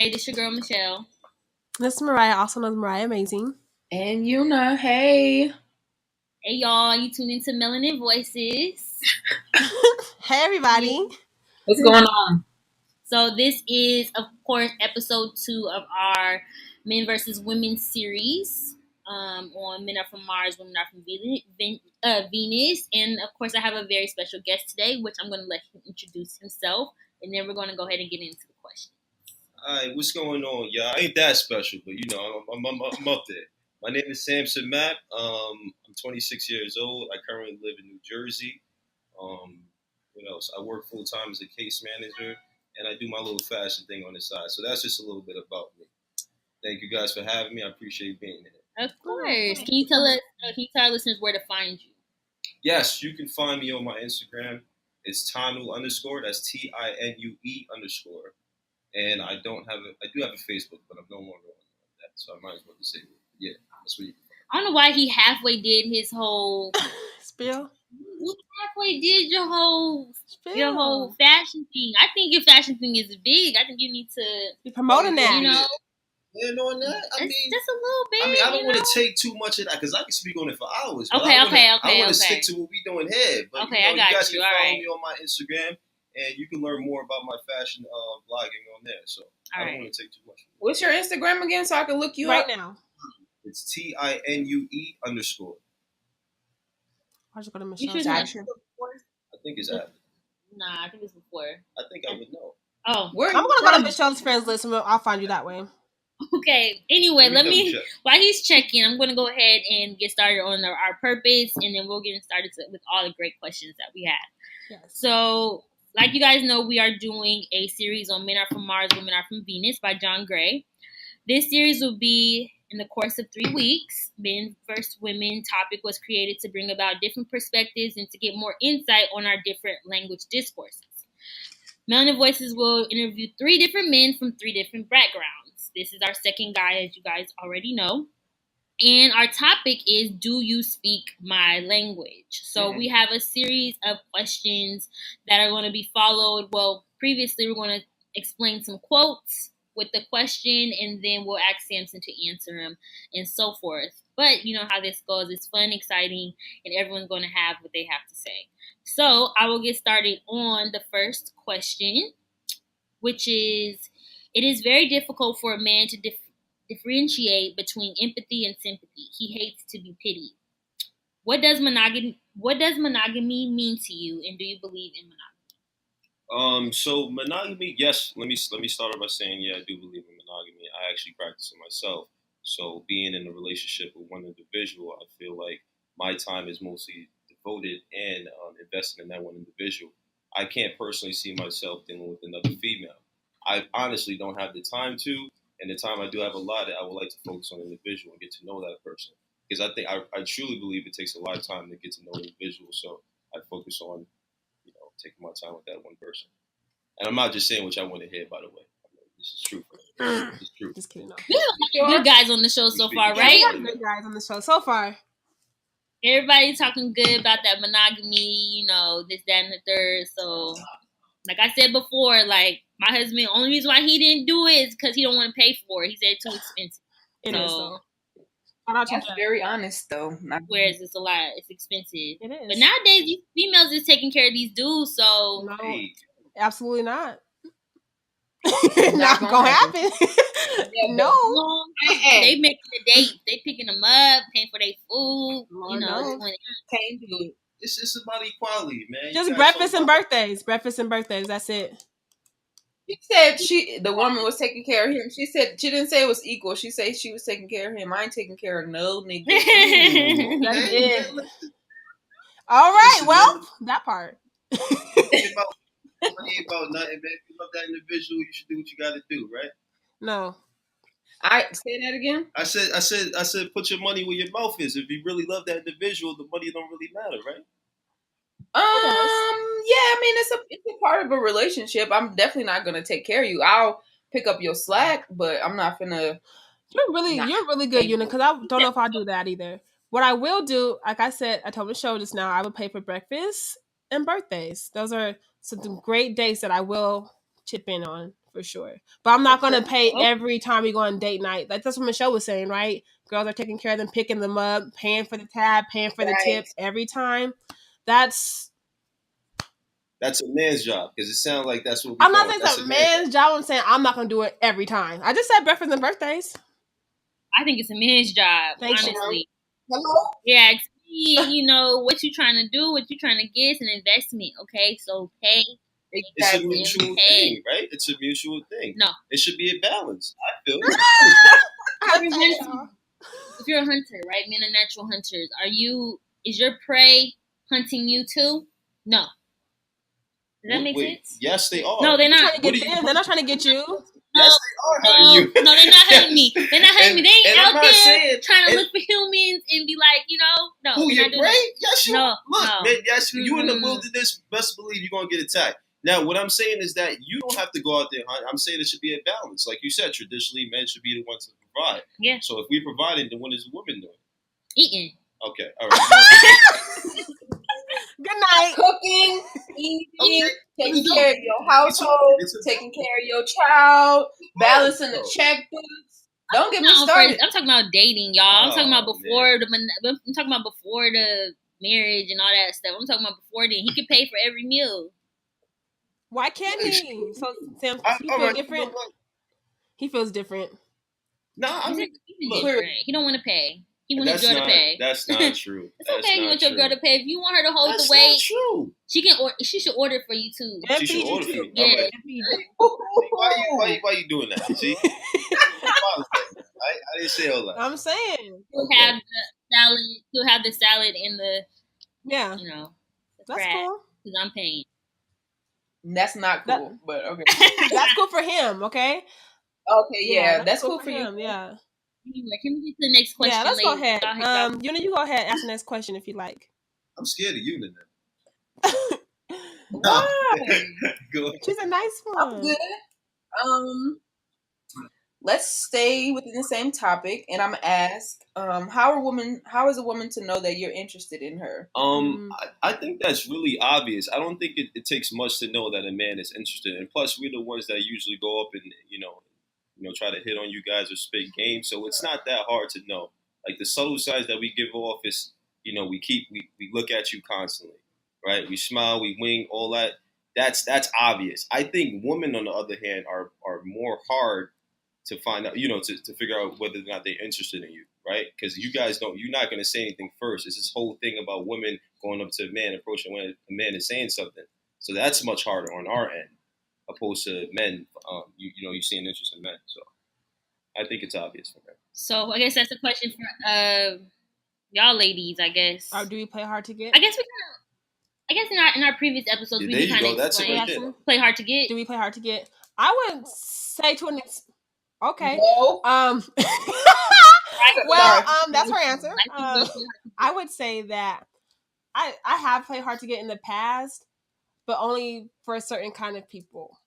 Hey, this your girl Michelle. This is Mariah, also known as Mariah Amazing. And Yuna, hey. Hey, y'all, you tuned into Melanin Voices. Hey, everybody. What's going on? So this is, of course, episode 2 of our Men versus Women series on Men Are From Mars, Women Are From Venus. And, of course, I have a very special guest today, which I'm going to let him introduce himself. And then we're going to go ahead and get into the question. All right, what's going on, y'all? I ain't that special, but you know, I'm up there. My name is Sampson. I'm 26 years old. I currently live in New Jersey. What else? I work full time as a case manager, and I do my little fashion thing on the side. So that's just a little bit about me. Thank you guys for having me. I appreciate being here. Of course. Can you tell our listeners where to find you? Yes, you can find me on my Instagram. It's Tanu_. That's TINUE_. And I do have a Facebook, but I'm no longer on that, so I might as well just say, yeah, that's what you can find. I don't know why he halfway did his whole Spill. You halfway did your whole fashion thing. I think your fashion thing is big. I think you need to be promoting that. You know, and on that, I mean, just a little bit. I mean, I don't want to take too much of that because I can speak on it for hours. Okay. I want to stick to what we doing here. But okay, you guys can follow me on my Instagram, and you can learn more about my fashion blogging on there. So I don't want to take too much. What's your Instagram again so I can look you right up? now? It's TINUE_. I just go to Michelle's I think it's after. Nah, I think it's before. I think I would know. Oh, I'm gonna go to Michelle's friends list and I'll find you that way. Okay. Anyway, while he's checking, I'm gonna go ahead and get started on our purpose, and then we'll get started with all the great questions that we have. Yes. So, like you guys know, we are doing a series on Men Are From Mars, Women Are From Venus by John Gray. This series will be in the course of 3 weeks. Men vs. Women topic was created to bring about different perspectives and to get more insight on our different language discourses. Melanin Voices will interview 3 different men from 3 different backgrounds. This is our second guy, as you guys already know. And our topic is, do you speak my language? So we have a series of questions that are going to be followed. Well, previously we're going to explain some quotes with the question, and then we'll ask Sampson to answer them and so forth. But you know how this goes. It's fun, exciting, and everyone's going to have what they have to say. So I will get started on the first question, which is, it is very difficult for a man to differentiate between empathy and sympathy. He hates to be pitied. What does monogamy mean to you, and do you believe in monogamy? So monogamy, yes. Let me start off by saying, yeah, I do believe in monogamy. I actually practice it myself. So being in a relationship with one individual, I feel like my time is mostly devoted and invested in that one individual. I can't personally see myself dealing with another female. I honestly don't have the time to, and the time I do have allotted, I would like to focus on an individual and get to know that person. Because I think I truly believe it takes a lot of time to get to know an individual. So I focus on, taking my time with that one person. And I'm not just saying what I want to hear, by the way. This is true. This is true. Just kidding. No. We have good guys on the show so far, right? Yeah, we have good guys on the show so far. Everybody's talking good about that monogamy, this, that, and the third. So, like I said before, like, my husband, only reason why he didn't do it is because he don't want to pay for it. He said it's too expensive. That's very honest, though. Whereas it's a lot, it's expensive. It is. But nowadays, these females is taking care of these dudes, so no, absolutely not. Not gonna happen. No. They making a date. They picking them up, paying for their food. Can't do it. It's about equality, man. Just breakfast and birthdays. Breakfast and birthdays. That's it. She said the woman was taking care of him. She said she didn't say it was equal. She said she was taking care of him. I ain't taking care of no nigga. That's it. All right. Well, that part. It ain't about nothing, man. If you love that individual, you should do what you got to do, right? No. I say that again. I said, put your money where your mouth is. If you really love that individual, the money don't really matter, right? Yeah, I mean, it's a part of a relationship. I'm definitely not gonna take care of you. I'll pick up your slack, but I'm not gonna. You're really good, Una, because I don't know if I'll do that either. What I will do, like I said, I told Michelle just now, I will pay for breakfast and birthdays. Those are some great dates that I will chip in on for sure. But I'm not gonna pay every time we go on date night. Like that's what Michelle was saying, right? Girls are taking care of them, picking them up, paying for the tab, paying for the tip every time. That's a man's job because it sounds like that's what I'm not saying it's a man's job. I'm saying I'm not gonna do it every time. I just said breakfast and birthdays. I think it's a man's job, honestly. Hello? Yeah, you know what you trying to do, what you trying to get, is an investment. Okay, so pay. It's a mutual thing, right? It's a mutual thing. No, it should be a balance. I feel. If you're a hunter, right? Men are natural hunters. Is your prey hunting you too? No. Does that make sense? Yes, they are. No, they're not. Trying to get them. They're not trying to get you. Yes, they are hunting you. No, they're not hunting me. They're not hunting me. They ain't out there trying to look for humans and be like, no. Who, your prey? Yes, you. No, look, no. man, yes, you in the wilderness, best believe you're going to get attacked. Now, what I'm saying is that you don't have to go out there and hunt. I'm saying it should be a balance. Like you said, traditionally, men should be the ones to provide. Yeah. So if we provided, then what is the woman doing? Eating. Okay, all right. Good night. Cooking, eating, taking care of your household, taking care of your child, balancing the checkbooks. Don't get me started. I'm talking about dating, y'all. I'm talking about before the marriage and all that stuff. I'm talking about before then. He could pay for every meal. Why can't he? So Sam, he feels different. He feels different. No, I mean, different. He don't want to pay. He wants his girl to pay. That's not true. It's okay. You want your girl to pay. If you want her to hold the weight, that's not true. She should order for you too. She should order for you. Yeah. Why you doing that? See, I didn't say all that. I'm saying he'll have the salad. He'll have the salad and the the that's crab, cool because I'm paying. That's not cool, but okay. That's cool for him. Okay. Okay. Yeah, that's cool for him. Yeah. Anyway, can we get to the next question? Yeah, let's go ahead. You go ahead and ask the next question if you like. I'm scared of you, Nana. Why? She's a nice one. I'm good. Let's stay within the same topic, and I'm gonna ask, how is a woman to know that you're interested in her? I think that's really obvious. I don't think it takes much to know that a man is interested, and plus we're the ones that usually go up and try to hit on you guys or spit game. So it's not that hard to know. Like the subtle signs that we give off is, we look at you constantly, right? We smile, we wink, all that. That's obvious. I think women, on the other hand, are more hard to find out, to figure out whether or not they're interested in you, right? Because you're not going to say anything first. It's this whole thing about women going up to a man, approaching when a man is saying something. So that's much harder on our end, opposed to men. You see an interest in men. So I think it's obvious for them. So I guess that's a question for y'all ladies, I guess. Or do we play hard to get? I guess in our previous episodes we kind of explain play hard to get. Do we play hard to get? I would say to an okay. No. That's her answer. I would say that I have played hard to get in the past, but only for a certain kind of people.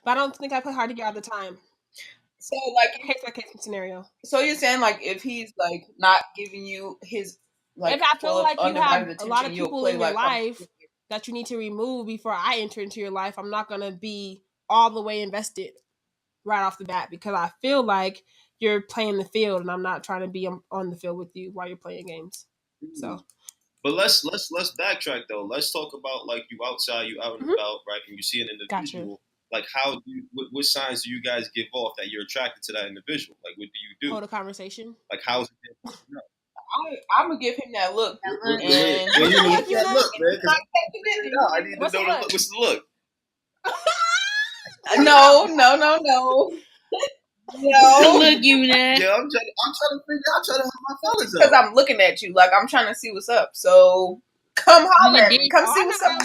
But I don't think I play hard to get all the time. So, like, case by case scenario. So you're saying, like, if he's like not giving you his if I feel like you have a lot of people in your life that you need to remove before I enter into your life, I'm not gonna be all the way invested right off the bat because I feel like you're playing the field and I'm not trying to be on the field with you while you're playing games. So. But let's backtrack though. Let's talk about like you outside, you out and about, right? And you see an individual. Gotcha. Like what signs do you guys give off that you're attracted to that individual? Like what do you do? Hold a conversation. Like how's it? I'm gonna give him that look. I need to know the look. What's the look? No. Look, you know. Yeah, I'm trying to have my fellas up. Because I'm looking at you, like I'm trying to see what's up. So come holler at me. Come see what's up.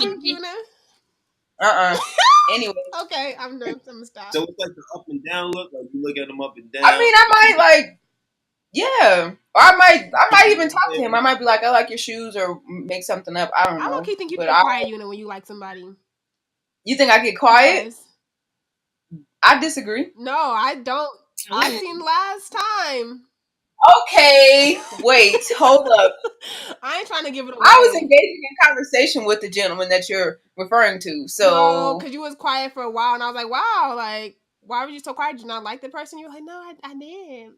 Anyway. Okay, I'm done. I'm gonna stop. So it's like the up and down look, like you look at him up and down. I mean, I might like, yeah, or I might even talk to him. I might be like, I like your shoes, or make something up. I don't know. I don't think you get quiet, when you like somebody. You think I get quiet? Yes. I disagree. No, I don't. I seen last time. Okay, wait, hold up. I ain't trying to give it away. I was engaging in conversation with the gentleman that you're referring to. So, because you was quiet for a while, and I was like, "Wow, like, why were you so quiet? Did you not like the person?" You were like, "No, I did."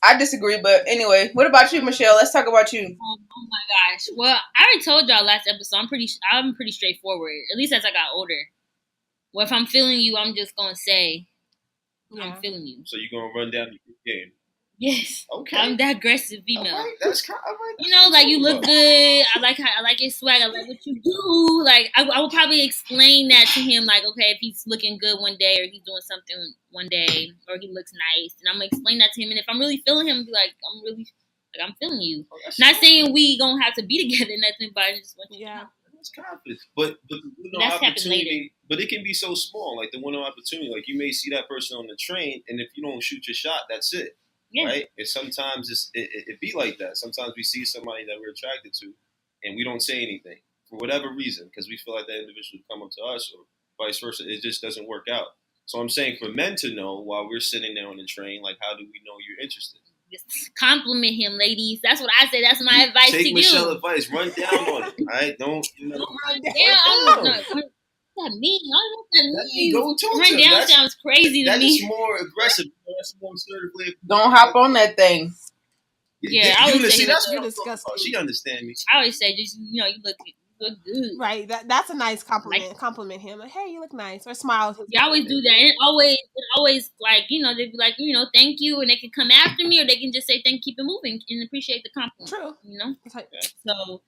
I disagree, but anyway, what about you, Michelle? Let's talk about you. Oh my gosh! Well, I already told y'all last episode. I'm pretty straightforward. At least as I got older. Well, if I'm feeling you, I'm just gonna say, I'm feeling you. So you're gonna run down the game. Yes. Okay. I'm that aggressive female. Right. That's kind of like, you know, like you look good. I like your swag. I like what you do. Like I would probably explain that to him. Like, okay, if he's looking good one day, or he's doing something one day, or he looks nice, and I'm gonna explain that to him. And if I'm really feeling him, I'll be like, I'm feeling you. Oh, not saying we gonna have to be together, nothing, but I just want you to know. That's confidence. But the opportunity, but it can be so small. Like the window opportunity, like you may see that person on the train, and if you don't shoot your shot, that's it. Yeah. Right? And sometimes it be like that. Sometimes we see somebody that we're attracted to, and we don't say anything for whatever reason because we feel like that individual will come up to us, or vice versa. It just doesn't work out. So I'm saying for men to know while we're sitting there on the train, like how do we know you're interested? Just compliment him, ladies. That's what I say. That's my advice to you. Take Michelle's advice. Run down on it. All right? Don't run down. What that mean? I don't know what that means. Go talk run to down sounds crazy to me. That's more aggressive. That's more assertive. Don't hop on that thing. Yeah, I would say that's disgusting. Oh, she understands me. I always say, just you look good. Right. That's a nice compliment. Like, compliment him. Like, hey, you look nice. Or smile. You always do that. And it always like, they'd be like, thank you, and they can come after me, or they can just say thank you, keep it moving, and appreciate the compliment. True. So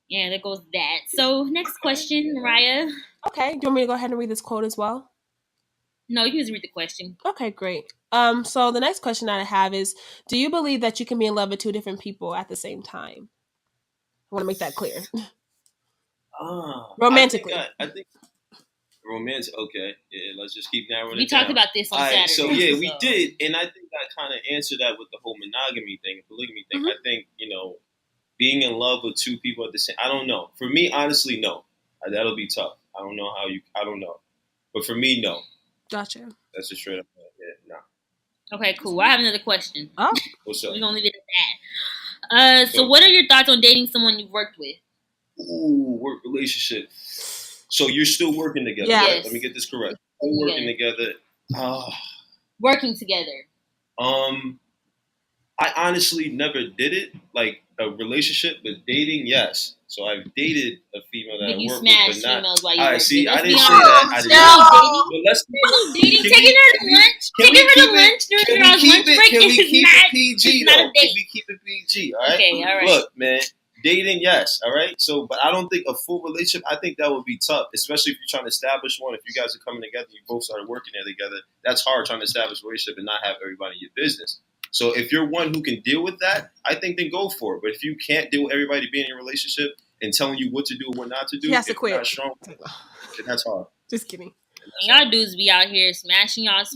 yeah, there goes that. So next question, Mariah. Okay. Do you want me to go ahead and read this quote as well? No, you can just read the question. Okay, great. So the next question that I have is, do you believe that you can be in love with two different people at the same time? I want to make that clear. Romantically. I think romantic. Okay, yeah. Let's just keep narrowing it down. We talked about this on Saturday. So yeah, we did, and I think I kind of answered that with the whole monogamy thing, polygamy thing. Mm-hmm. I think being in love with two people at the same. I don't know. For me, honestly, no. That'll be tough. I don't know how you. I don't know, but for me, no. Gotcha. That's just straight up. Yeah, no. Okay, cool. I have another question. Oh, what's up? We're gonna leave it at that. So what are your thoughts on dating someone you've worked with? Ooh, work relationship. So you're still working together. Yes. Right? Let me get this correct. Working together. Working together. I honestly never did it, like a relationship, but dating, yes. So I've dated a female that I worked with, but not. Females while you I see. I didn't say that. I didn't. But let's dating, taking her to lunch, taking her to lunch during our lunch break. Can we keep it PG though? Can we keep it PG? All right. Okay. All right. Look, man. Dating, yes, all right. So, but I don't think a full relationship. I think that would be tough, especially if you're trying to establish one. If you guys are coming together, you both started working there together. That's hard trying to establish a relationship and not have everybody in your business. So, if you're one who can deal with that, I think then go for it. But if you can't deal with everybody being in your relationship and telling you what to do and what not to do, he has to quit. Not strong, that's hard. Just kidding. Y'all dudes be out here smashing y'all's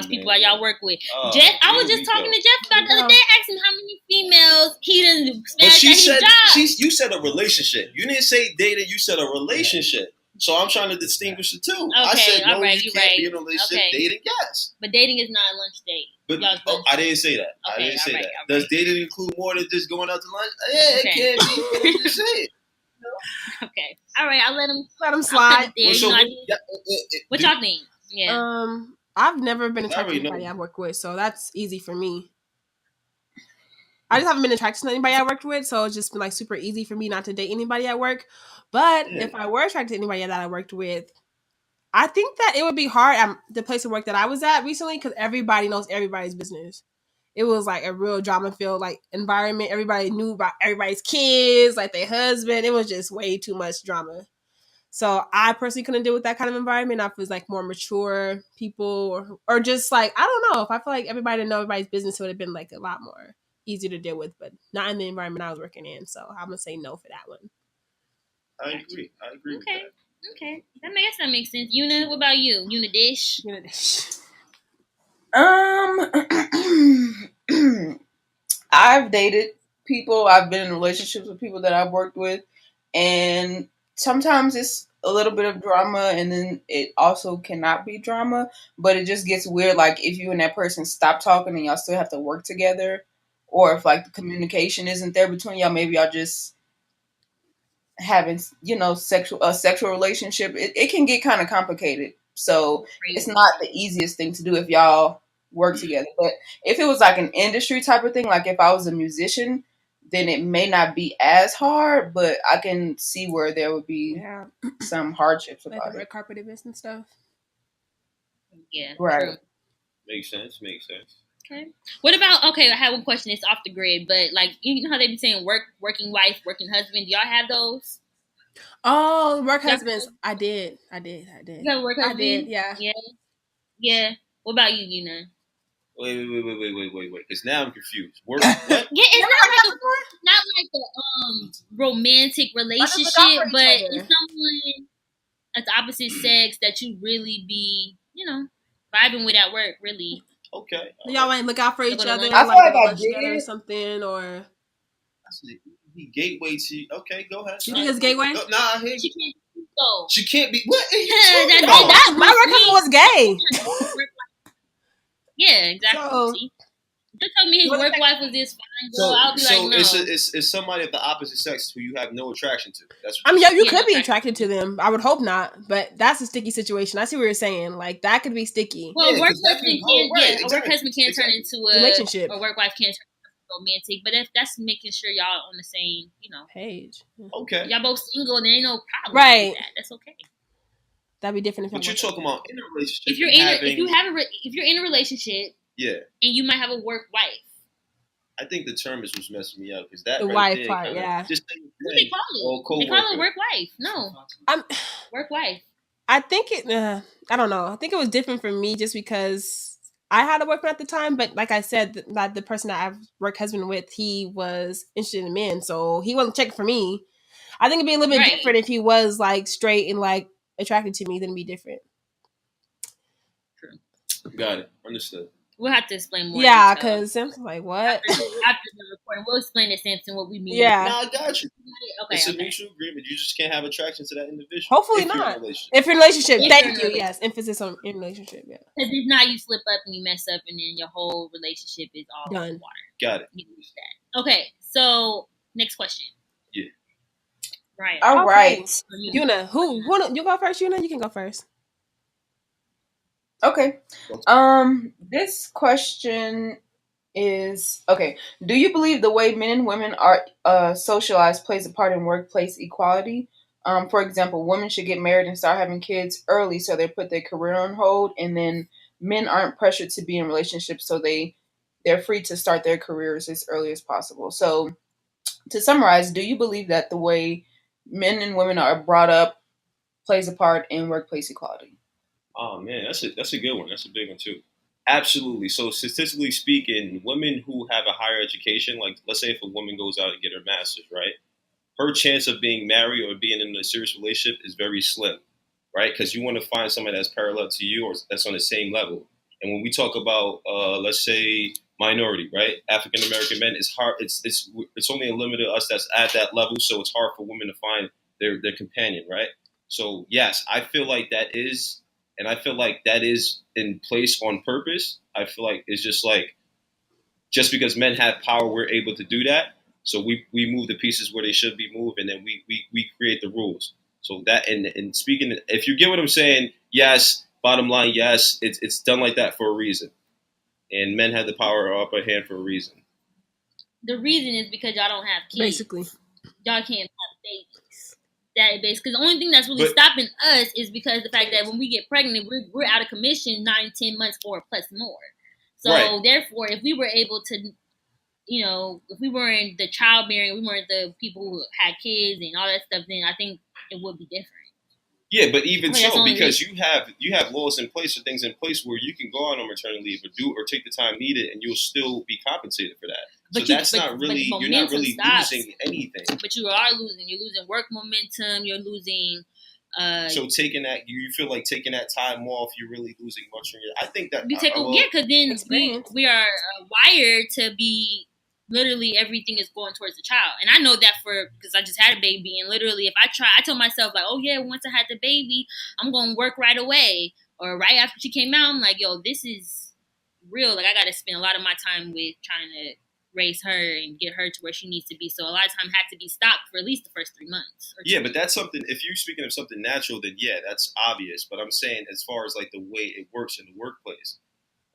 people that y'all work with. Jeff, I was just talking to Jeff about the other day, asking how many females he done smashed at his job. You said a relationship. You didn't say dating. You said a relationship. So I'm trying to distinguish the two. Okay, I said no, you can't be in a relationship. Okay. Dating, yes. But dating is not a lunch date. But I didn't say that. Okay, I didn't say that. Does dating include more than just going out to lunch? Yeah, it can be. I'm just saying. Okay. All right. I'll let him slide. What y'all think? Yeah. I've never been attracted to anybody I've worked with, so that's easy for me. I just haven't been attracted to anybody I worked with, so it's just been like super easy for me not to date anybody at work. But if I were attracted to anybody that I worked with, I think that it would be hard at the place of work that I was at recently because everybody knows everybody's business. It was like a real drama-filled like environment. Everybody knew about everybody's kids, like their husband. It was just way too much drama. So I personally couldn't deal with that kind of environment. I was like more mature people or just like, I don't know. If I feel like everybody know everybody's business, it would have been like a lot more easier to deal with, but not in the environment I was working in. So I'm going to say no for that one. I agree. Okay. With that. Okay. I guess that makes sense. Una, what about you? Unidish? I've dated people. I've been in relationships with people that I've worked with. And sometimes it's a little bit of drama, and then it also cannot be drama, but it just gets weird. Like if you and that person stop talking and y'all still have to work together, or if like the communication isn't there between y'all, maybe y'all just having sexual relationship. It can get kind of complicated. So it's not the easiest thing to do if y'all work together. But if it was like an industry type of thing, like if I was a musician, then it may not be as hard, but I can see where there would be some hardships about like the red carpet events and stuff. Yeah, right. True. Makes sense. Okay. What about, I have one question. It's off the grid, but like, you know how they be saying working wife, working husband. Do y'all have those? Oh, work husbands. I did. You have a work husband? I did, yeah. Yeah. What about you, Yuna? Wait. Because now I'm confused. What? Yeah, it's not like a romantic relationship, but it's someone at the opposite sex that you really be, vibing with at work, really. Okay. Y'all ain't look out for each other. I feel like I did together or something, or the gateway to. Okay, go ahead. You think it's gateway? No, I hear you. She can't be. What? My work husband was gay. Yeah, exactly. So, just tell me his work wife was this fine girl. I'll be like, no. It's somebody of the opposite sex who you have no attraction to. That's you could be attracted to them. I would hope not, but that's a sticky situation. I see what you're saying. Like that could be sticky. Well, work husband can turn into a relationship. A work wife can turn into romantic, but if that's making sure y'all on the same, page. Okay. Y'all both single, there ain't no problem right. with that. That's okay. That'd be different. But you're talking about in a relationship. If you're in a relationship, and you might have a work wife. I think the term is what's messing me up because that the wife part, Just what they call it? They call it work wife. No, work wife. I think it. I don't know. I think it was different for me just because I had a boyfriend at the time. But like I said, the person that I've worked husband with, he was interested in men, so he wasn't checking for me. I think it'd be a little bit different if he was like straight and like attracted to me. Then it'd be different. True. Got it. Understood. We'll have to explain more. Yeah, because Sampson's like, what? After the recording, we'll explain to Sampson what we mean. Yeah. No, I got you. Okay, it's a mutual agreement. You just can't have attraction to that individual. Hopefully not. If you're in a relationship. Thank you. Yes. Emphasis on in relationship. Yeah. Because if not, you slip up and you mess up and then your whole relationship is all done. Water. Got it. Okay, so next question. Yeah. Right. All right. Yuna, you go first, Yuna? You can go first. Okay. This question is okay. Do you believe the way men and women are socialized plays a part in workplace equality? For example, women should get married and start having kids early so they put their career on hold, and then men aren't pressured to be in relationships, so they're free to start their careers as early as possible. So, to summarize, do you believe that the way men and women are brought up plays a part in workplace equality? Oh man, that's a good one. That's a big one too. Absolutely. So statistically speaking, women who have a higher education, like let's say if a woman goes out and get her master's, right, her chance of being married or being in a serious relationship is very slim, right? Because you want to find somebody that's parallel to you or that's on the same level. And when we talk about, let's say, minority, right, African American men, it's hard. It's only a limited us that's at that level, so it's hard for women to find their companion, right? So yes, I feel like that is. And I feel like that is in place on purpose. I feel like it's just because men have power, we're able to do that. So we move the pieces where they should be moved, and then we create the rules. So that and speaking, if you get what I'm saying, yes. Bottom line, yes. It's done like that for a reason, and men have the power or upper hand for a reason. The reason is because y'all don't have kids. Basically, y'all can't have babies. That base because the only thing that's really stopping us is because the fact that when we get pregnant, we're out of commission 9-10 months or plus more. So therefore, if we were able to, if we weren't the childbearing, we weren't the people who had kids and all that stuff, then I think it would be different. Yeah, but even so, because you have laws in place or things in place where you can go out on maternity leave or take the time needed, and you'll still be compensated for that. So you're not really losing anything. But you are losing. You're losing work momentum. You're losing. So taking that, you feel like taking that time off, you're really losing much from your. I think that because then we are wired to be literally everything is going towards the child. And I know that because I just had a baby, and literally if I told myself like, oh yeah, once I had the baby, I'm going to work right away, or right after she came out, I'm like, yo, this is real. Like I got to spend a lot of my time with trying to raise her and get her to where she needs to be. So a lot of time had to be stopped for at least the first 3 months. Yeah, but that's something, if you're speaking of something natural, then yeah, that's obvious. But I'm saying as far as like the way it works in the workplace,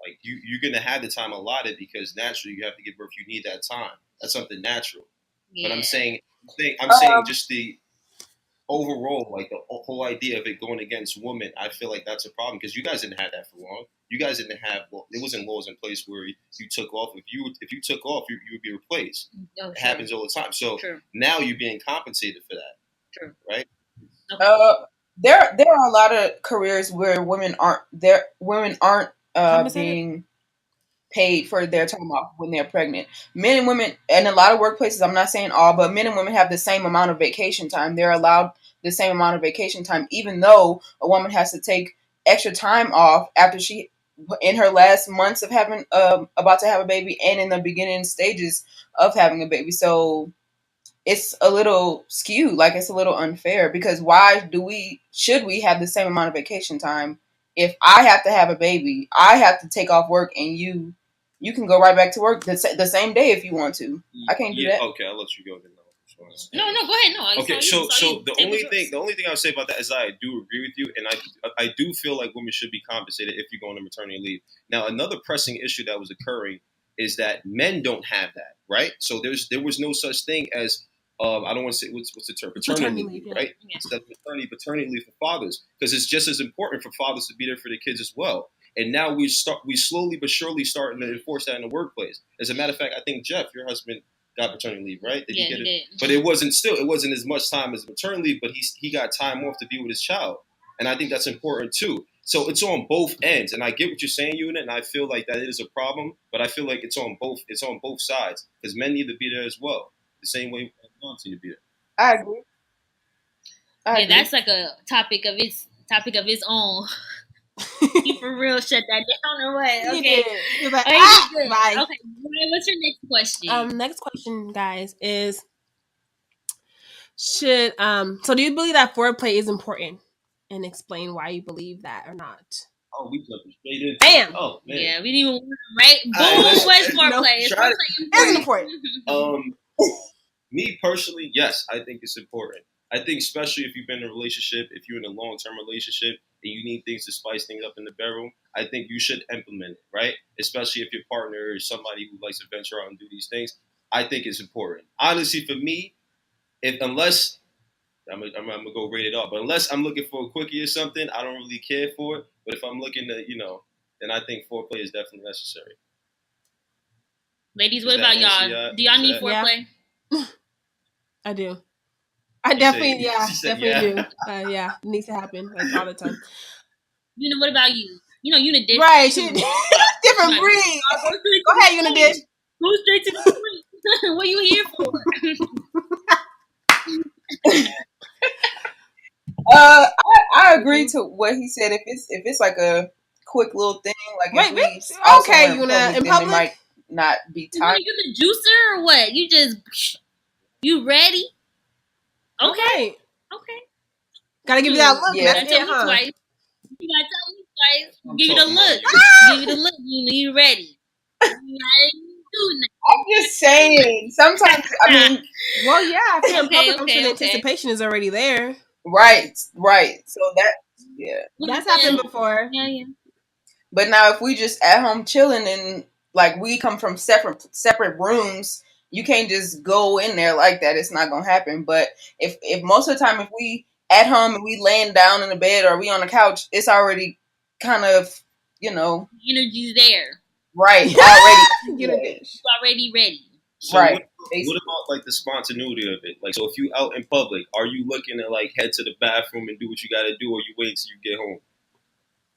like you're going to have the time allotted because naturally you have to give birth. You need that time. That's something natural. Yeah. But I'm saying just the overall, like the whole idea of it going against women, I feel like that's a problem because you guys didn't have that for long. You guys didn't have, there wasn't laws in place where you took off. If you took off, you would be replaced. Oh, it happens all the time. So now you're being compensated for that. True. Right? Okay. There are a lot of careers where women aren't being paid for their time off when they're pregnant. Men and women, and a lot of workplaces, I'm not saying all, but men and women have the same amount of vacation time. They're allowed the same amount of vacation time, even though a woman has to take extra time off after she, in her last months of having, about to have a baby, and in the beginning stages of having a baby. So it's a little skewed, like it's a little unfair, because why should we have the same amount of vacation time? If I have to have a baby, I have to take off work, and you can go right back to work the same day if you want to. I can't do that. Okay, I'll let you go then. No, go ahead. No. Okay, so the only thing I would say about that is I do agree with you, and I do feel like women should be compensated if you're going on maternity leave. Now, another pressing issue that was occurring is that men don't have that, right? So there was no such thing as I don't want to say what's the term, paternity leave, right? Yeah. Instead of paternity leave for fathers, because it's just as important for fathers to be there for the kids as well. And now we slowly but surely starting to enforce that in the workplace. As a matter of fact, I think Jeff, your husband, got paternity leave, right? Did he get it? Did. But it wasn't as much time as maternity leave, but he got time off to be with his child. And I think that's important too. So it's on both ends. And I get what you're saying, Una, and I feel like that is a problem, but I feel like it's on both sides, because men need to be there as well. The same way moms need to be there. I agree. That's like a topic of its own. You for real shut that down or what? Okay. You're like, bye. Okay. What's your next question? Next question, guys, is so do you believe that foreplay is important? And explain why you believe that or not. Oh, we jumped straight in. Bam! Oh, man. Yeah, we didn't even right. Boom, what's foreplay? It's important. Me personally, yes, I think it's important. I think especially if you've been in a relationship, if you're in a long-term relationship and you need things to spice things up in the bedroom, I think you should implement it, right? Especially if your partner is somebody who likes to venture out and do these things. I think it's important. Honestly, for me, unless I'm gonna go rate it off, but unless I'm looking for a quickie or something, I don't really care for it. But if I'm looking to, then I think foreplay is definitely necessary. Ladies, what about y'all? Do y'all need foreplay? Yeah. I do. I definitely do. Yeah, it needs to happen like all the time. What about you? Una Dish. Right, different breed. Go ahead, Una Dish. Go straight to the point. What are you here for? I agree to what he said. If it's like a quick little thing, like okay, Una, in public, might not be tired. You the juicer or what? You ready? Okay. Gotta give you that look. Yeah. That's it, huh? Twice. You gotta tell me twice. Give you the look. Give you the look. You ready? I'm just saying. Sometimes, I mean, well, yeah. I feel the anticipation is already there. Right. So that's happened before. Yeah. But now, if we just at home chilling and like we come from separate rooms, you can't just go in there like that. It's not gonna happen. But if most of the time, if we at home and we laying down in the bed or we on the couch, it's already kind of energy's there. Right. Already ready. So right. What about like the spontaneity of it? Like, so if you out in public, are you looking to like head to the bathroom and do what you got to do, or you wait till you get home?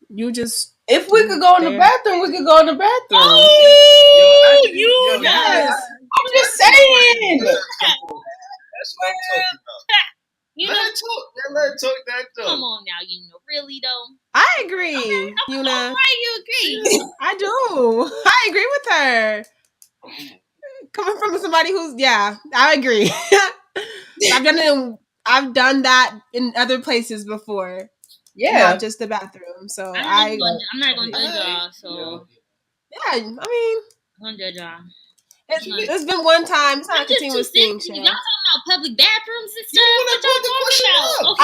You just if we could go in the bathroom, we could go in the bathroom. Oh, yes. I'm just saying. That's what I'm talking about. Let her talk that though. Come on now, really though. I agree, okay. Una. Why you agree? I do. I agree with her. Coming from somebody who's I agree. I've done that in other places before. Yeah, not just the bathroom. So I'm not gonna judge y'all. So I mean, I'm gonna judge y'all. It's been one time. It's not a continuous thing. Y'all talking about public bathrooms and stuff. What y'all talking about? Okay.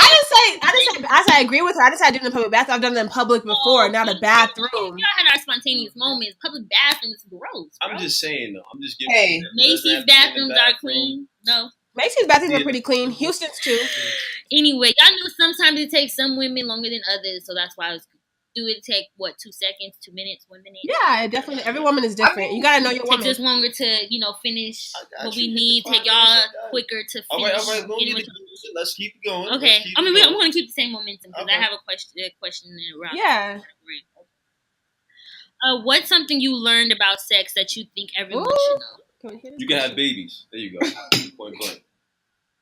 I say I agree with her. I just had to do it in a public bathroom. I've done it in public before, not a bathroom. Y'all had our spontaneous moments. Public bathrooms is gross. Bro. I'm just saying though. I'm just giving. Hey, Macy's bathrooms are clean. No. Macy's bathrooms are pretty clean. Houston's too. Anyway, y'all know sometimes it takes some women longer than others, so that's why I was. Do it take 2 seconds, 2 minutes, 1 minute? Yeah, definitely. Every woman is different. You gotta know your woman. It takes us longer to finish what we need. Take y'all quicker to finish. All right. Let's keep it going. Okay. I'm gonna keep the same momentum because I have a question around. Yeah. What's something you learned about sex that you think everyone should know? You can have babies. There you go. Point blank.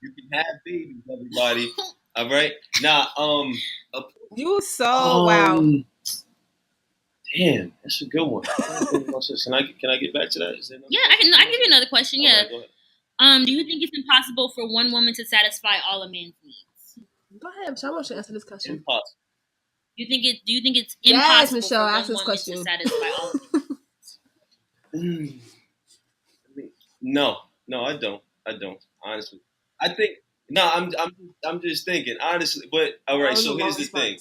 You can have babies, everybody. All right. Now, you wow. Damn, that's a good one. Can I get back to that? Yeah, I can give you another question. Yeah. Right, do you think it's impossible for one woman to satisfy all a man's needs? Go ahead, Michelle. I want you to answer this question. Impossible. Do you think it's impossible Michelle, for ask one this woman question. to satisfy all of needs? No, I don't. Honestly, I think. No, I'm just thinking honestly. But all right, so here's the thing.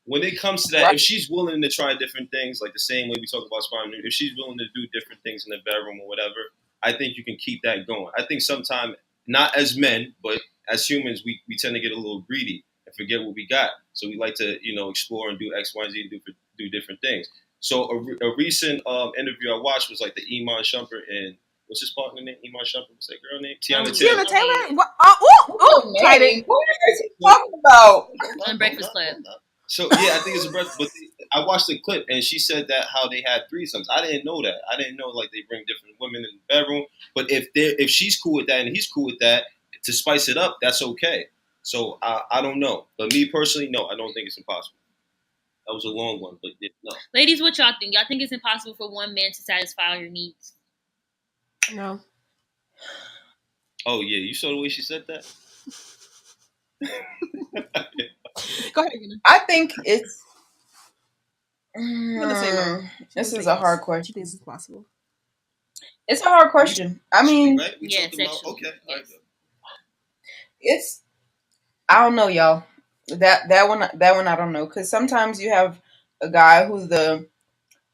When it comes to that, if she's willing to try different things, like the same way we talk about sperm, if she's willing to do different things in the bedroom or whatever, I think you can keep that going. I think sometimes, not as men, but as humans, we tend to get a little greedy and forget what we got. So we like to, explore and do X, Y, and Z and do different things. So a recent interview I watched was like the Iman Shumpert and what's his partner name? Iman Shumpert. What's that girl name? Tiana Taylor. Tiana Taylor? What? What are you talking about? On Breakfast Club. So yeah, I think it's a breath. But I watched the clip and she said that how they had threesomes. I didn't know that. I didn't know like they bring different women in the bedroom. But if she's cool with that and he's cool with that, to spice it up, that's okay. So I don't know. But me personally, no, I don't think it's impossible. That was a long one, but no. Ladies, what y'all think? Y'all think it's impossible for one man to satisfy all your needs? No. Oh yeah, you saw the way she said that? Go ahead. I think it's. This is a hard question. She thinks it's possible. It's a hard question. I mean, right? Okay. Yes. It's. I don't know, y'all. That one I don't know, because sometimes you have a guy who the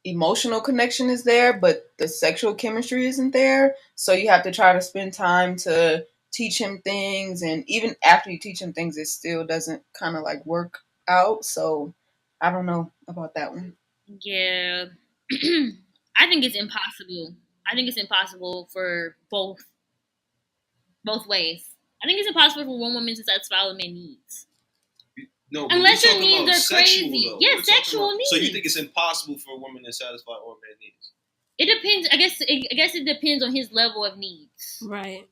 emotional connection is there, but the sexual chemistry isn't there. So you have to try to spend time to teach him things, and even after you teach him things, it still doesn't kind of like work out. So I don't know about that one. Yeah, I think it's impossible. I think it's impossible for both ways. I think it's impossible for one woman to satisfy all of men's needs. No, unless your needs are crazy. Yeah, sexual needs. So you think it's impossible for a woman to satisfy all men's needs? It depends. I guess it depends on his level of needs. Right.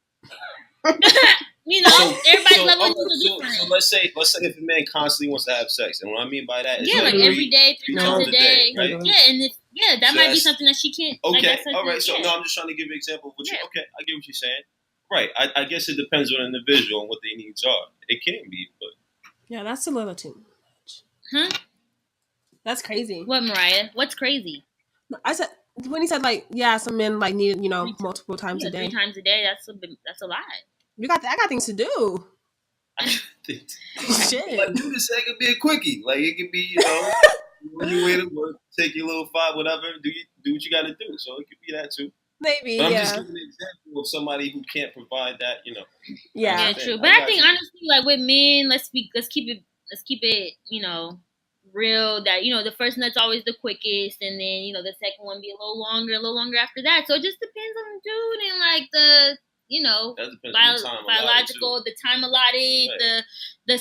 Everybody's level of needs are different. So let's say if a man constantly wants to have sex, and what I mean by that is like every day, 3 times a day, right? Yeah, that might be something that she can't. Okay, all right. So no, I'm just trying to give you an example of what you. Okay, I get what you're saying. Right. I guess it depends on the individual and what their needs are. It can be, but. Yeah, that's a little too much. Huh? That's crazy. What, Mariah? What's crazy? I said when he said some men need multiple times a day. 3 times a day. That's a lot. I got things to do. Shit. Like do this, it could be a quickie. Like it could be when you way to work, take your little 5, whatever. Do what you got to do. So it could be that too. Maybe, but I'm just giving an example of somebody who can't provide that, Yeah, true. But I think honestly, like with men, let's keep it, real. That the first nut's always the quickest, and then the second one be a little longer after that. So it just depends on the dude and like the biological, the time allotted, right. the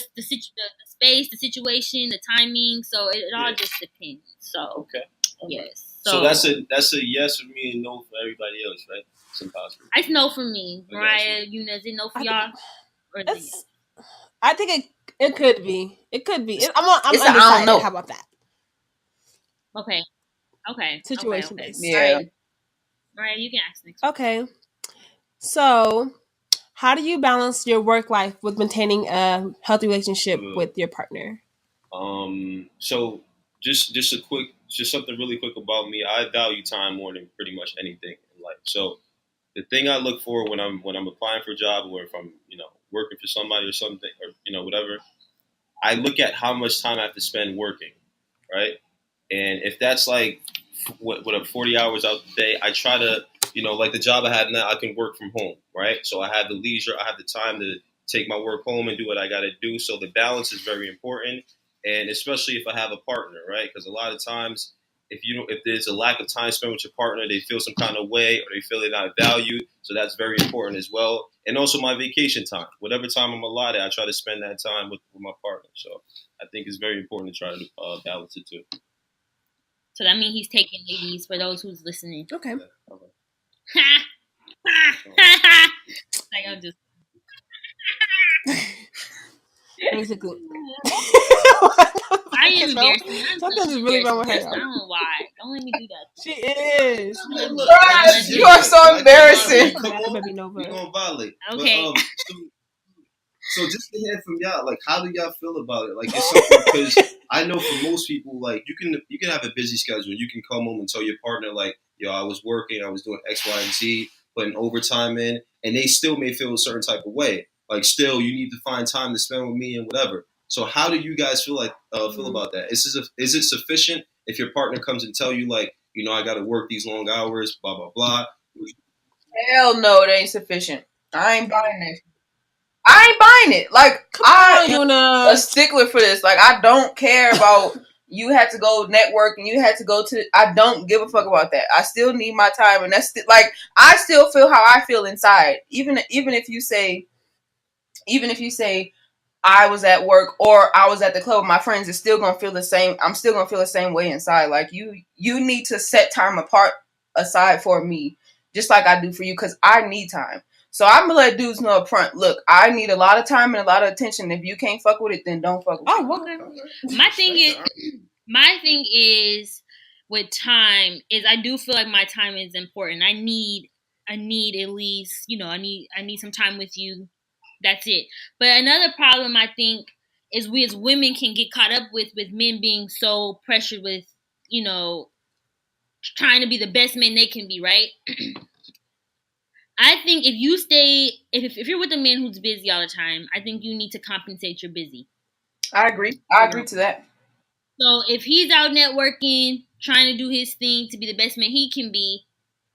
space, the situation, the timing. So it all just depends. So okay. Yes. So that's a yes for me and no for everybody else, right? It's impossible. It's no for me. Mariah, is it no for y'all? I think it could be. It could be. I'm undecided. I don't know. How about that? Okay. Situation based. Yeah. Mariah, you can ask next. Okay. So, how do you balance your work life with maintaining a healthy relationship with your partner? So just something really quick about me. I value time more than pretty much anything in life. So the thing I look for when I'm applying for a job, or if I'm working for somebody or something, or whatever, I look at how much time I have to spend working, right? And if that's like what 40 hours out the day, I try to like the job I have now, I can work from home, right? So I have the leisure, I have the time to take my work home and do what I got to do. So the balance is very important, and especially if I have a partner, right? Because a lot of times, if there's a lack of time spent with your partner, they feel some kind of way, or they feel they're not valued. So that's very important as well. And also my vacation time, whatever time I'm allotted, I try to spend that time with my partner. So I think it's very important to try to balance it too. So that means he's taking ladies for those who's listening. Okay. Like I'm just basically. I am embarrassing. Something's really wrong with her. I don't know why. Don't let me do that. She is. Gosh, you are so embarrassing. We're gonna violate. Okay. But, so just to hear from y'all, like, how do y'all feel about it? Like, it's something, because I know for most people, like, you can have a busy schedule. You can come home and tell your partner, like, yo, I was working, I was doing X, Y, and Z, putting overtime in, and they still may feel a certain type of way. Like, still, you need to find time to spend with me and whatever. So how do you guys feel about that? Is it sufficient if your partner comes and tell you, like, I got to work these long hours, blah, blah, blah? Hell no, it ain't sufficient. I ain't buying it. I ain't buying it. Like, I am a stickler for this. Like, I don't care about you had to go network and you had to go to. I don't give a fuck about that. I still need my time, and that's like I still feel how I feel inside. Even if you say I was at work or I was at the club with my friends, it's still gonna feel the same. I'm still gonna feel the same way inside. Like you need to set time aside for me, just like I do for you, because I need time. So I'm gonna let dudes know up front. Look, I need a lot of time and a lot of attention. If you can't fuck with it, then don't fuck with it. Oh, okay. My thing is with time is I do feel like my time is important. I need at least I need some time with you. That's it. But another problem I think is we as women can get caught up with men being so pressured with trying to be the best men they can be, right? I think if you stay, if you're with a man who's busy all the time, I think you need to compensate your busy. I agree. I agree to that. So if he's out networking, trying to do his thing to be the best man he can be,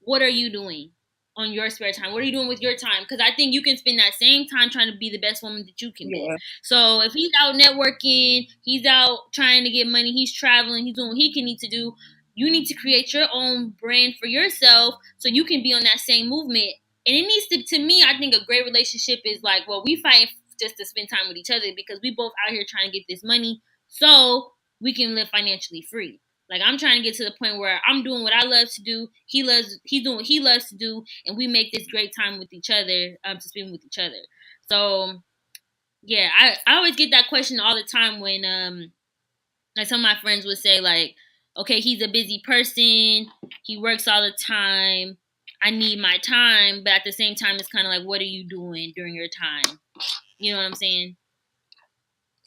what are you doing on your spare time? What are you doing with your time? Because I think you can spend that same time trying to be the best woman that you can be. So if he's out networking, he's out trying to get money, he's traveling, he's doing what he need to do, you need to create your own brand for yourself so you can be on that same movement. And it needs to me, I think a great relationship is like, well, we fight just to spend time with each other because we both out here trying to get this money so we can live financially free. Like, I'm trying to get to the point where I'm doing what I love to do, he's doing what he loves to do, and we make this great time with each other, to spend with each other. So, yeah, I always get that question all the time when, like, some of my friends would say, like, okay, he's a busy person, he works all the time, I need my time, but at the same time, it's kind of like, what are you doing during your time? You know what I'm saying?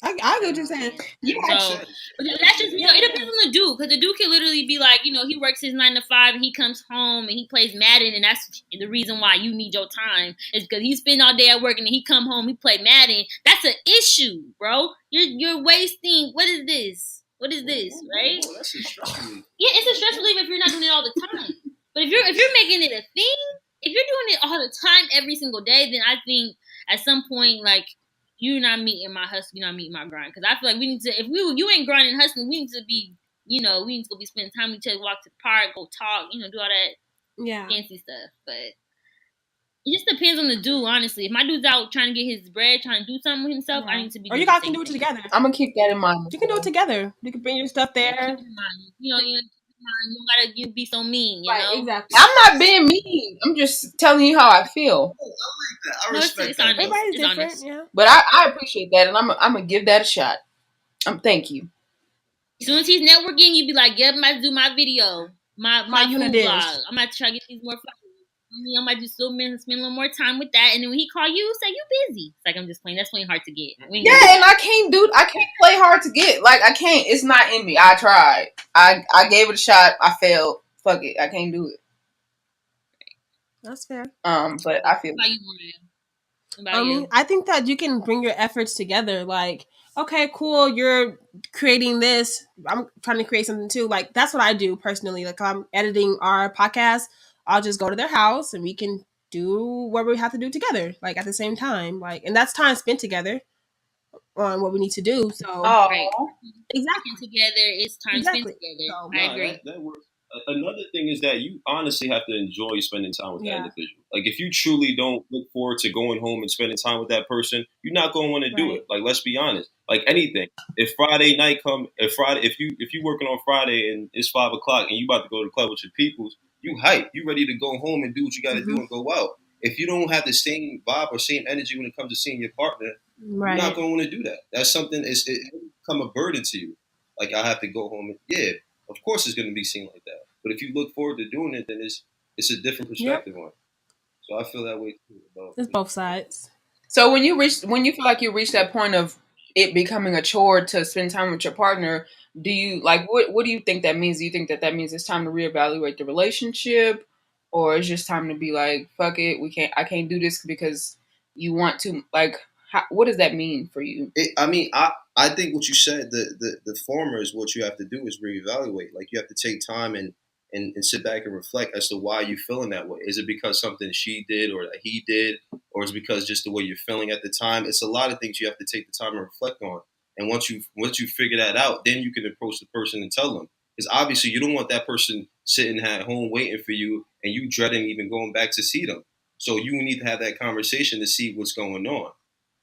I get what you're saying. Yeah. So that's just it depends on the dude, because the dude can literally be like, he works his 9 to 5 and he comes home and he plays Madden, and that's the reason why you need your time is because he spend all day at work and then he come home, he play Madden. That's an issue, bro. You're wasting. What is this? What is this? Right? Oh, that's a stress relief. Yeah, it's a stress relief if you're not doing it all the time. But if you're making it a thing, if you're doing it all the time every single day, then I think at some point, like, you're not meeting my hustle, you're not meeting my grind. Because I feel like we need to, you ain't grinding hustling, we need to be, we need to go be spending time with each other, walk to the park, go talk, do all that fancy stuff. But it just depends on the dude, honestly. If my dude's out trying to get his bread, trying to do something with himself, I need to be. Or you guys can do it together. I'm gonna keep that in mind. You can do it together. You can bring your stuff there. You don't gotta be so mean, know? Exactly. I'm not being mean. I'm just telling you how I feel. I like that. I respect that. Everybody's different, yeah. But I appreciate that, and I'm gonna give that a shot. Thank you. As soon as he's networking, you be like, "Yep, I'm about to do my video, my food vlog. I'm about to try to get these more followers." I might just spend a little more time with that, and then when he call you, say you busy. It's like I'm just playing. That's playing hard to get. Yeah, and I can't play hard to get. Like I can't. It's not in me. I tried. I gave it a shot. I failed. Fuck it. I can't do it. That's fair. But I feel. I think that you can bring your efforts together. Like, okay, cool, you're creating this. I'm trying to create something too. Like, that's what I do personally. Like, I'm editing our podcast. I'll just go to their house and we can do what we have to do together, like at the same time. Like, and that's time spent together on what we need to do. So, right. Exactly. Together, it's time spent together. So, I agree. That works. Another thing is that you honestly have to enjoy spending time with that individual. Like, if you truly don't look forward to going home and spending time with that person, you're not going to want to do it. Like, let's be honest. Like anything, if Friday night if you working on Friday and it's 5 o'clock and you about to go to the club with your peoples, you hype, you ready to go home and do what you got to do and go out. If you don't have the same vibe or same energy when it comes to seeing your partner, you're not going to want to do that. That's something. It become a burden to you. Like, I have to go home and of course it's going to be seen like that. But if you look forward to doing it, then it's a different perspective on it. So I feel that way too. It's both sides. So when you feel like you reach that point of it becoming a chore to spend time with your partner, do you like what do you think that means? Do you think that means it's time to reevaluate the relationship, or it's just time to be like, fuck it, I can't do this because you want to? Like, what does that mean for you? I think what you said, the former is what you have to do is reevaluate. Like, you have to take time and sit back and reflect as to why you're feeling that way. Is it because something she did or that he did, or is it because just the way you're feeling at the time? It's a lot of things you have to take the time and reflect on. And once you figure that out, then you can approach the person and tell them. Because obviously you don't want that person sitting at home waiting for you and you dreading even going back to see them. So you need to have that conversation to see what's going on.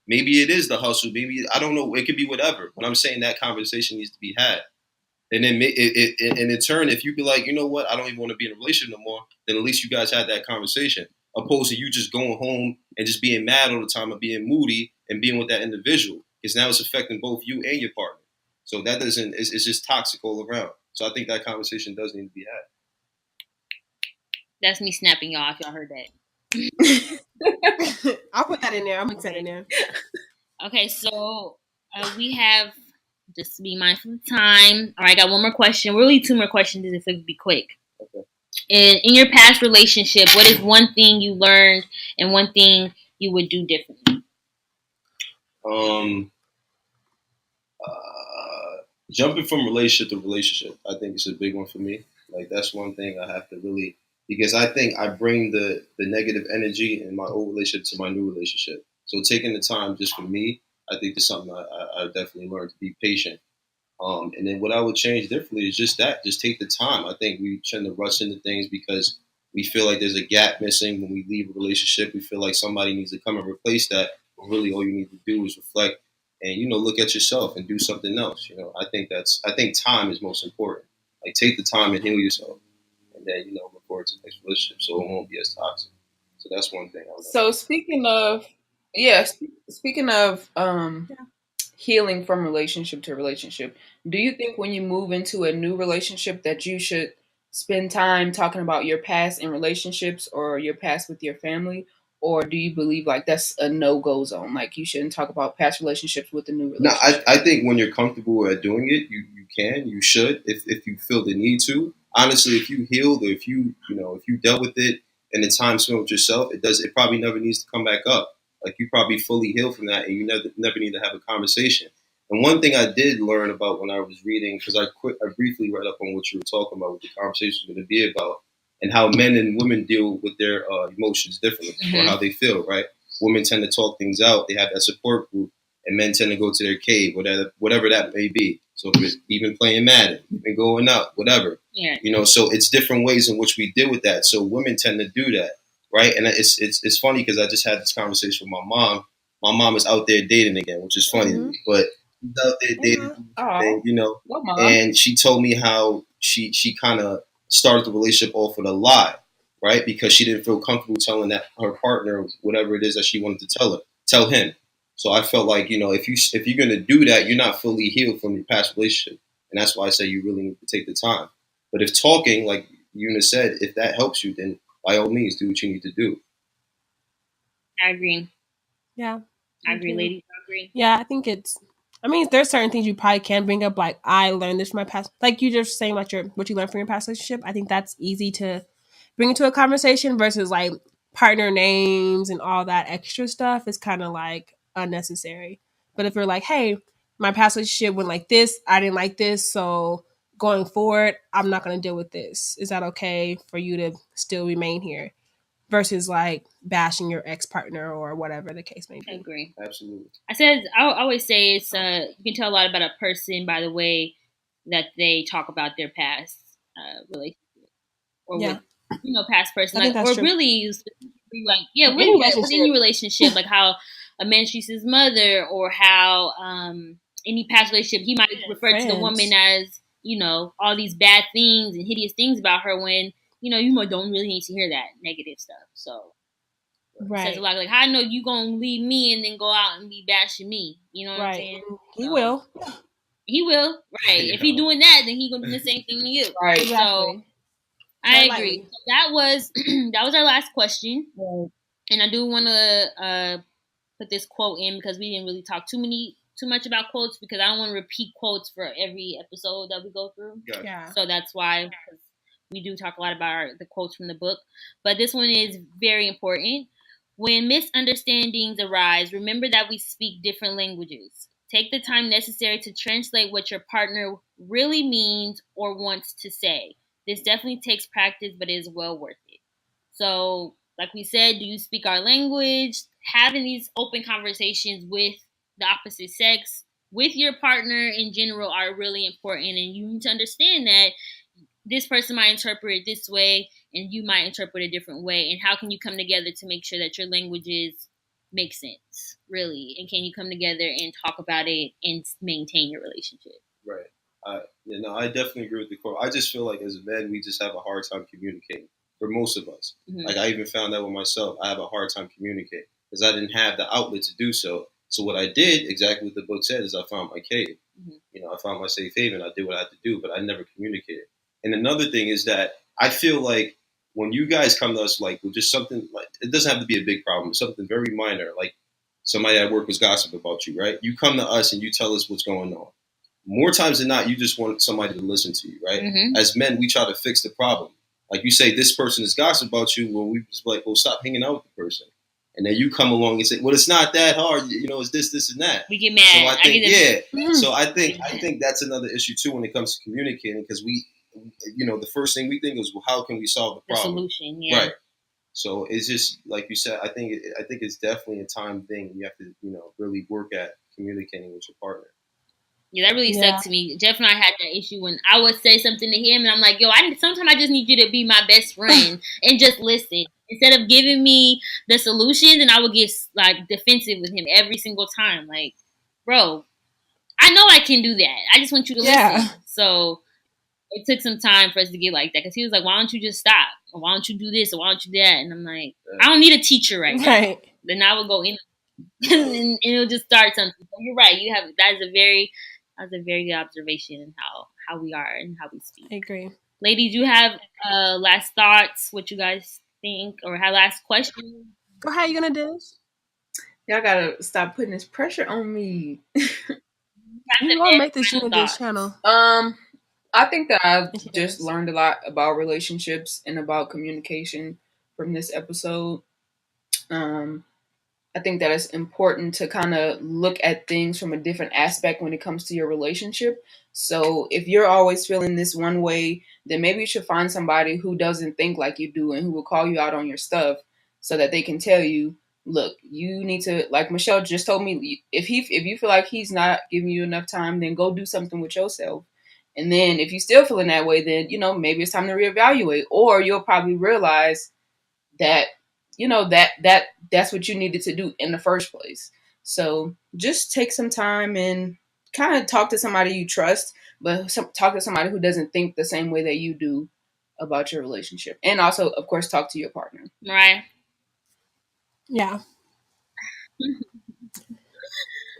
Maybe it is the hustle. Maybe, I don't know. It could be whatever. But I'm saying that conversation needs to be had. And then in turn, if you be like, you know what, I don't even want to be in a relationship no more, then at least you guys had that conversation. Opposed to you just going home and just being mad all the time and being moody and being with that individual. Because now it's affecting both you and your partner. So that it's just toxic all around. So I think that conversation does need to be had. That's me snapping y'all if y'all heard that. I'll put that in there. I'm going to put that in there. Okay, so we have, just to be mindful of time. All right, I got one more question. Really, 2 more questions if it would be quick. Okay. In your past relationship, what is one thing you learned and one thing you would do differently? Jumping from relationship to relationship, I think it's a big one for me. Like, that's one thing I have to really, because I think I bring the negative energy in my old relationship to my new relationship. So taking the time just for me, I think it's something I definitely learned, to be patient. And then what I would change differently is just take the time. I think we tend to rush into things because we feel like there's a gap missing when we leave a relationship. We feel like somebody needs to come and replace that. But really all you need to do is reflect and, look at yourself and do something else. I think time is most important. Like, take the time and heal yourself. And then, look forward to the next relationship so it won't be as toxic. So that's one thing. So speaking of healing from relationship to relationship, do you think when you move into a new relationship that you should spend time talking about your past in relationships or your past with your family? Or do you believe like that's a no-go zone? Like, you shouldn't talk about past relationships with a new relationship? No, I think when you're comfortable at doing it, you should, if you feel the need to. Honestly, if you healed or if you dealt with it and the time spent with yourself, it probably never needs to come back up. Like, you probably fully healed from that and you never need to have a conversation. And one thing I did learn about when I was reading, because I briefly read up on what you were talking about, what the conversation was going to be about, and how men and women deal with their emotions differently, or how they feel, right? Women tend to talk things out. They have that support group, and men tend to go to their cave, whatever that may be. So if it's even playing Madden, even going out, whatever. Yeah. So it's different ways in which we deal with that. So women tend to do that, right? And it's funny because I just had this conversation with my mom. My mom is out there dating again, which is funny to me, but she's out there dating, and she told me how she kind of started the relationship off with a lie, right? Because she didn't feel comfortable telling that her partner whatever it is that she wanted to tell him. So I felt like, if you're going to do that, you're not fully healed from your past relationship. And that's why I say you really need to take the time. But if talking, like Una said, if that helps you, then by all means, do what you need to do. I agree. Yeah. I agree, ladies. I agree. Yeah, I think there's certain things you probably can bring up, like I learned this from my past, like you just saying what you learned from your past relationship. I think that's easy to bring into a conversation versus like partner names and all that extra stuff is kind of like unnecessary. But if you're like, hey, my past relationship went like this, I didn't like this, so going forward, I'm not going to deal with this. Is that okay for you to still remain here? Versus like bashing your ex partner or whatever the case may be. I agree. Absolutely. I always say it's you can tell a lot about a person by the way that they talk about their past relationship or with past person, like, or true. Really like with any relationship, like how a man treats his mother, or how any past relationship he might refer to the woman as all these bad things and hideous things about her when you don't really need to hear that negative stuff. So it says a lot. Like, how I know you gonna leave me and then go out and be bashing me? You know what I'm saying? He will. He will. Right. If he doing that, then he gonna do the same thing to you. Right. Exactly. So I agree. So that was our last question. Right. And I do want to put this quote in because we didn't really talk too much about quotes, because I don't want to repeat quotes for every episode that we go through. Yeah. So that's why we do talk a lot about the quotes from the book. But this one is very important. When misunderstandings arise, remember that we speak different languages. Take the time necessary to translate what your partner really means or wants to say. This definitely takes practice, but is well worth it. So, like we said, do you speak our language? Having these open conversations with the opposite sex, with your partner in general, are really important. And you need to understand that this person might interpret it this way and you might interpret it a different way. And how can you come together to make sure that your languages make sense, really? And can you come together and talk about it and maintain your relationship? Right. I definitely agree with the quote. I just feel like as men, we just have a hard time communicating, for most of us. Mm-hmm. Like, I even found that with myself. I have a hard time communicating because I didn't have the outlet to do so. So what I did, exactly what the book said, is I found my cave. Mm-hmm. I found my safe haven. I did what I had to do, but I never communicated. And another thing is that I feel like when you guys come to us, like, with just something, like, it doesn't have to be a big problem, something very minor, like somebody at work was gossiping about you, right? You come to us and you tell us what's going on. More times than not, you just want somebody to listen to you, right? Mm-hmm. As men, we try to fix the problem. Like, you say, this person is gossiping about you. Well, we just like, well, stop hanging out with the person. And then you come along and say, well, it's not that hard. It's this, and that. We get mad. So I think, So I think that's another issue too when it comes to communicating, because we, the first thing we think is, well, how can we solve the problem? The solution, yeah. Right. So it's just like you said. I think it's definitely a time thing. You have to, really work at communicating with your partner. Yeah, that really sucked to me. Jeff and I had that issue when I would say something to him, and I'm like, yo, sometimes I just need you to be my best friend and just listen. Instead of giving me the solutions, and I would get like defensive with him every single time. Like, bro, I know I can do that. I just want you to listen. So it took some time for us to get like that, because he was like, why don't you just stop? Or why don't you do this? Or why don't you do that? And I'm like, I don't need a teacher right now. Then I would go in and it'll just start something. So you're right. That's a very good observation in how we are and how we speak. I agree. Ladies, you have last thoughts, what you guys think, or have last questions? Go ahead, you gonna do this? Y'all gotta stop putting this pressure on me. You gonna make this this channel? I think that I've just learned a lot about relationships and about communication from this episode. I think that it's important to kind of look at things from a different aspect when it comes to your relationship. So if you're always feeling this one way, then maybe you should find somebody who doesn't think like you do and who will call you out on your stuff so that they can tell you, look, you need to, like Michelle just told me, if you feel like he's not giving you enough time, then go do something with yourself. And then if you're still feeling that way, then, maybe it's time to reevaluate, or you'll probably realize that, that's what you needed to do in the first place. So just take some time and kind of talk to somebody you trust, but talk to somebody who doesn't think the same way that you do about your relationship. And also, of course, talk to your partner. Mariah? Yeah.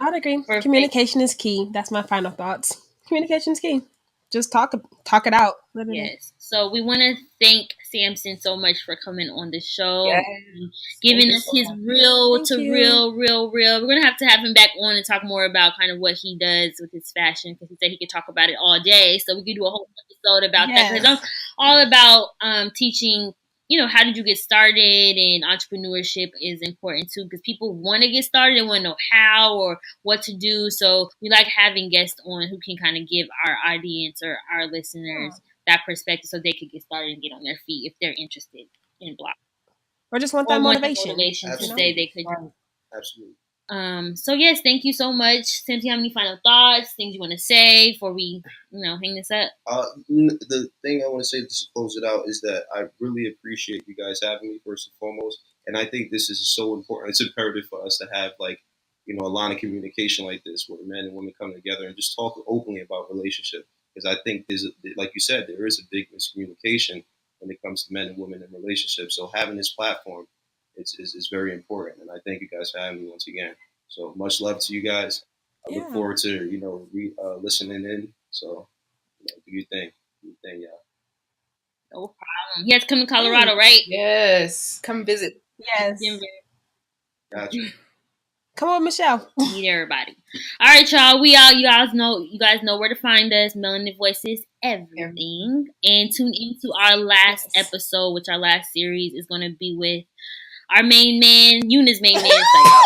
I'd agree. Perfect. Communication is key. That's my final thoughts. Communication is key. Just talk it out. Yes. So we want to thank Sampson so much for coming on the show, yes. giving us his real. We're gonna have to have him back on and talk more about kind of what he does with his fashion, because he said he could talk about it all day. So we could do a whole episode about that, because I'm all about teaching. How did you get started? And entrepreneurship is important too, because people want to get started and want to know how or what to do. So we like having guests on who can kind of give our audience or our listeners that perspective, so they could get started and get on their feet if they're interested in blogging. Or just want that motivation to say they could. Absolutely. So yes, thank you so much. Sam, do you have any final thoughts, things you want to say before we, hang this up? The thing I want to say to close it out is that I really appreciate you guys having me, first and foremost. And I think this is so important. It's imperative for us to have a line of communication like this, where men and women come together and just talk openly about relationship. Because I think like you said, there is a big miscommunication when it comes to men and women in relationships. So having this platform is very important. And I thank you guys for having me once again. So much love to you guys. I look forward to, listening in. So, do your thing. Y'all. No problem. He has to come to Colorado, right? Yes. Come visit. Yes. Gotcha. Come on, Michelle. Meet everybody. All right, y'all. We out. You guys know where to find us. Melanin Voices, everything. And tune into our last episode, which our last series is going to be with our main man, Eunice's main man.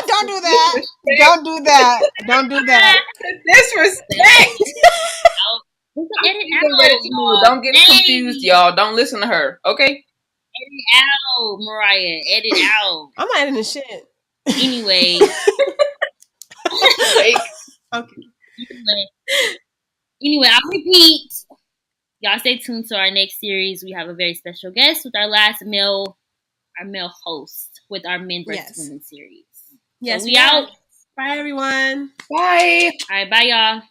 Don't do that. Don't do that. Don't do that. Disrespect. Edit out. Don't get confused, y'all. Don't listen to her, okay? Edit out, Mariah. Edit out. I'm not editing shit. Anyway. Okay. Anyway, I'll repeat. Y'all stay tuned to our next series. We have a very special guest with our male host with our Men vs. Women series. Yes, so we out. Bye, everyone. Bye. All right, bye, y'all.